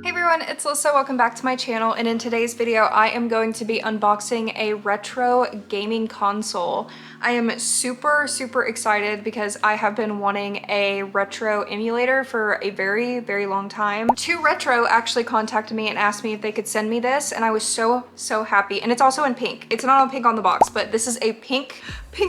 Hey everyone, it's Alyssa. Welcome back to my channel, and in today's video I am going to be unboxing a retro gaming console. I am super excited because I have been wanting a retro emulator for a very long time. Toretro actually contacted me and asked me if they could send me this, and I was so happy. And it's also in pink. It's not on pink on the box, but this is a pink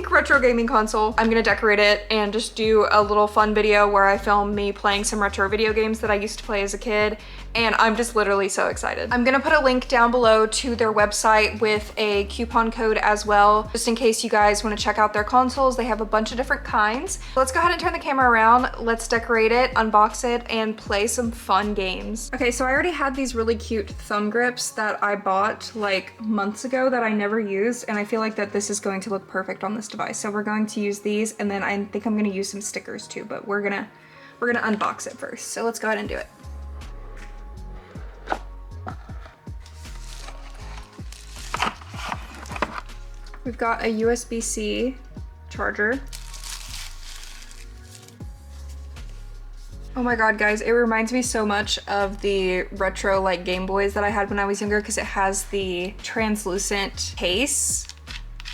retro gaming console. I'm gonna decorate it and just do a little fun video where I film me playing some retro video games that I used to play as a kid, and I'm just literally so excited. I'm gonna put a link down below to their website with a coupon code as well, just in case you guys wanna check out their consoles. They have a bunch of different kinds. Let's go ahead and turn the camera around. Let's decorate it, unbox it, and play some fun games. Okay, so I already had these really cute thumb grips that I bought like months ago that I never used, and I feel like that this is going to look perfect on this device. So we're going to use these, and then I think I'm gonna use some stickers too, but we're gonna unbox it first. So let's go ahead and do it. We've got a USB-C charger. Oh my god, guys, it reminds me so much of the retro like Game Boys that I had when I was younger because it has the translucent case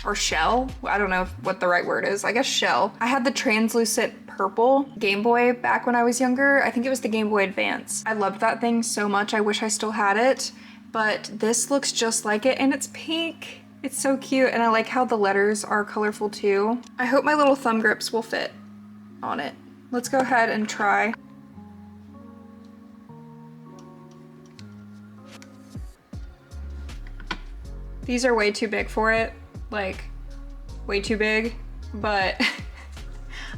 or shell. I don't know what the right word is. I guess shell. I had the translucent purple Game Boy back when I was younger. I think it was the Game Boy Advance. I loved that thing so much. I wish I still had it, but this looks just like it, and it's pink. It's so cute, and I like how the letters are colorful too. I hope my little thumb grips will fit on it. Let's go ahead and try. These are way too big for it, like way too big, but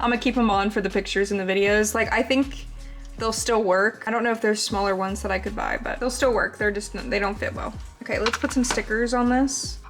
I'm gonna keep them on for the pictures and the videos. Like, I think they'll still work. I don't know if there's smaller ones that I could buy, but they'll still work. They're just, they don't fit well. Okay, let's put some stickers on this.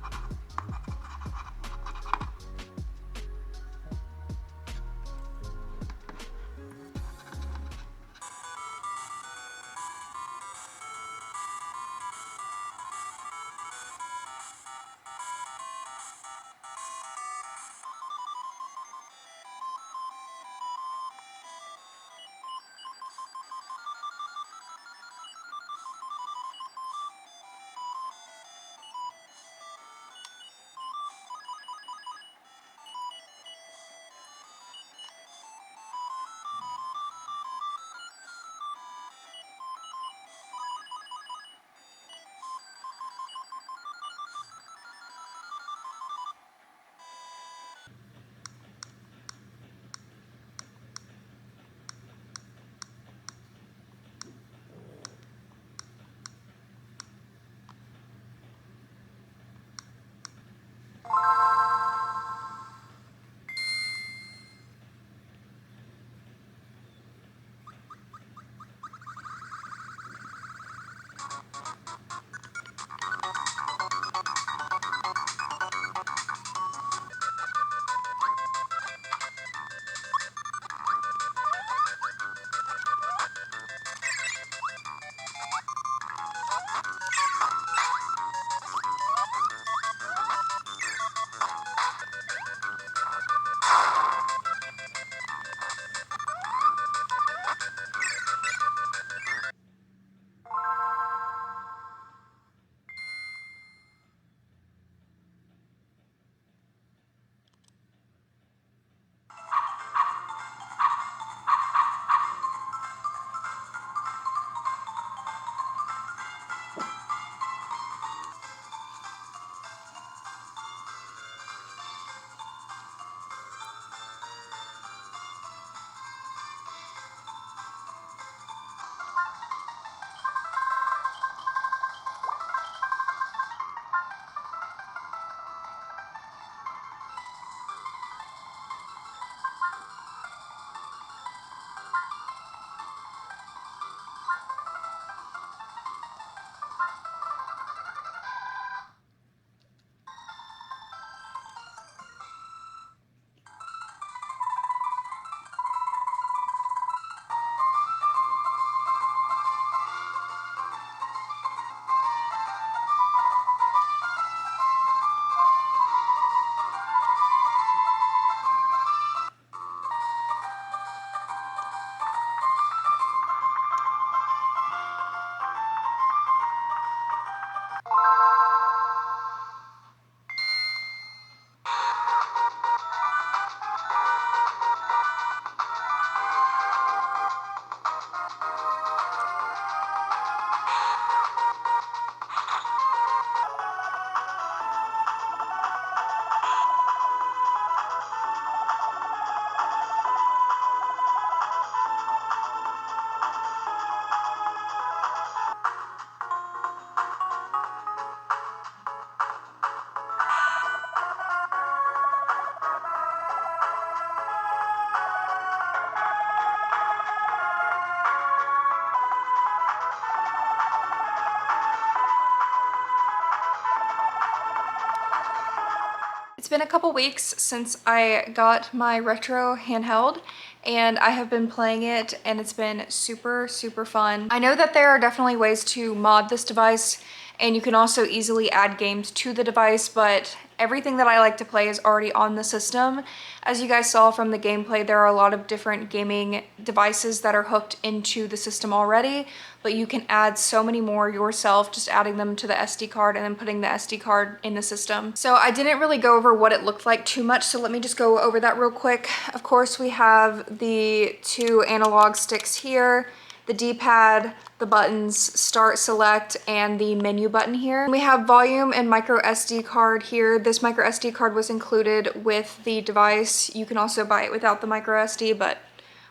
It's been a couple weeks since I got my retro handheld and I have been playing it and it's been super, super fun. I know that there are definitely ways to mod this device and you can also easily add games to the device, but everything that I like to play is already on the system. As you guys saw from the gameplay, there are a lot of different gaming devices that are hooked into the system already, but you can add so many more yourself, just adding them to the SD card and then putting the SD card in the system. So I didn't really go over what it looked like too much, so let me just go over that real quick. Of course, we have the two analog sticks here, the D-pad, the buttons, start, select, and the menu button here. We have volume and micro SD card here. This micro SD card was included with the device. You can also buy it without the micro SD, but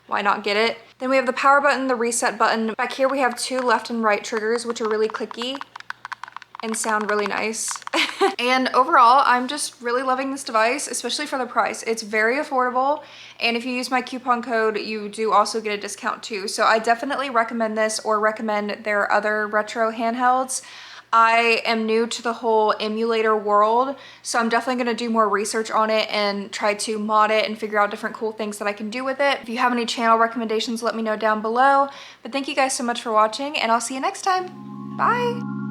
why not get it? Then we have the power button, the reset button. Back here we have two left and right triggers, which are really clicky and sound really nice. And overall, I'm just really loving this device, especially for the price. It's very affordable, and if you use my coupon code, you do also get a discount too. So I definitely recommend this, or recommend their other retro handhelds. I am new to the whole emulator world, so I'm definitely gonna do more research on it and try to mod it and figure out different cool things that I can do with it. If you have any channel recommendations, let me know down below. But thank you guys so much for watching, and I'll see you next time. Bye!